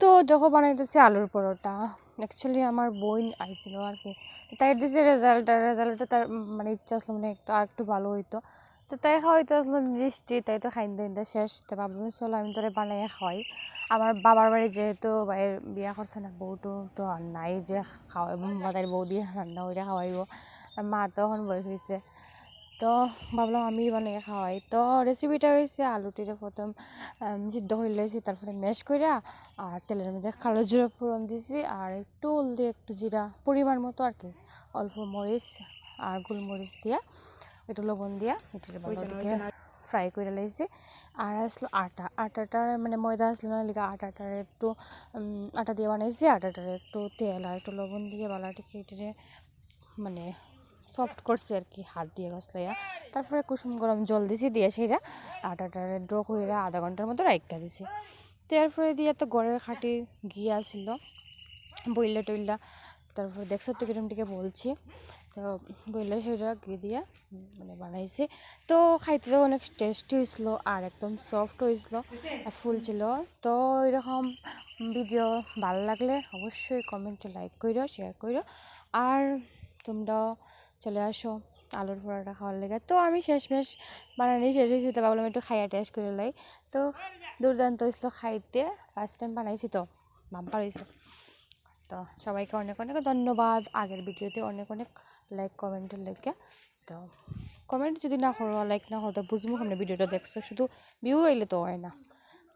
তো দেখো বানাইতেছি আলুর পরোটা। অ্যাকচুয়ালি আমার বোন আইছিল আর কি, তাই দিছে রেজাল্টটা তার মানে ইচ্ছা আসলো মানে একটু আর একটু ভালো হইতো। তো তাই খাওয়াইতে আসলো মিষ্টি, তাই তো খাইতে খাইতে শেষ। তো ভাবলাম চলো আমি তোরে বানাইয়া খাওয়াই। আমার বাবার বাড়ি যেহেতু বাইরের বিয়া করছে না, বউটো তো আর নাই যে খাওয়াইব, তাই বউ দিয়ে রান্না করে খাওয়াইব। আর মা তো এখন বয়স হয়েছে, তো ভাবলাম আমি বানিয়ে খাওয়াই। তো রেসিপিটা হয়েছে আলুটিরে প্রথম সিদ্ধ হয়ে লেছি, তারপরে ম্যাশ কইরা আর তেলের মধ্যে কালো জিরা ফোড়ন দিছি, আর একটু হলদি একটু জিরা পরিমাণ মতো আর কি, অল্প মরিচ আর গোলমরিচ দিয়া একটু লবণ দিয়া একটু ভালোটিকে ফ্রাই করে লাইছি। আর আসলো আটাটার মানে ময়দা আসলো না লিখা, আটাটার একটু আটা দিয়ে বানাইছি। আটাটার একটু তেল আর একটু লবণ দিয়ে বালাটিকে এটারে মানে সফট করছি আর কি, হাত দিয়ে গসলাইয়া। তারপরে কুসুম গরম জল দিছি, দিয়ে সেটা আটাটারে ড্র করে আধা ঘন্টার মতো রাইখা দিছি। তারপরে দিয়ে তো গড়ের খাঁটি ঘি আসছিল বইলা টইলা, তারপরে দেখছো তো কিরমটিকে বলছি। তো বইলে সেটা ঘি দিয়ে মানে বানাইছি। তো খাইতে তো অনেক টেস্টি হয়েছিল আর একদম সফট হয়েছিল আর ফুল ছিল। তো এরকম ভিডিও ভালো লাগলে অবশ্যই কমেন্টে লাইক করো, শেয়ার করো। আর তোমরাও চলে আসো আলুর পরোটা খাওয়ার লেগে। তো আমি শেষমেশ বানানি শেষ হয়েছি, তো ভাবলাম একটু খাইয়া টেস্ট করে লাই। তো দুর্দান্ত হয়েছিল খাইতে, ফার্স্ট টাইম বানাইছি তো বাম্পার হয়েছে। তো সবাইকে অনেক অনেক ধন্যবাদ, আগের ভিডিওতে অনেক অনেক লাইক কমেন্টের লেগে। তো কমেন্ট যদি না করো, লাইক না করো, তো বুঝবো সামনে ভিডিওটা দেখছো, শুধু ভিউ এলে তো হয় না।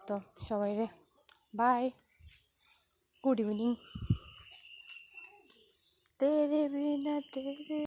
তো সবাই রে বাই, গুড ইভিনিং। তেরে বিনা তেরে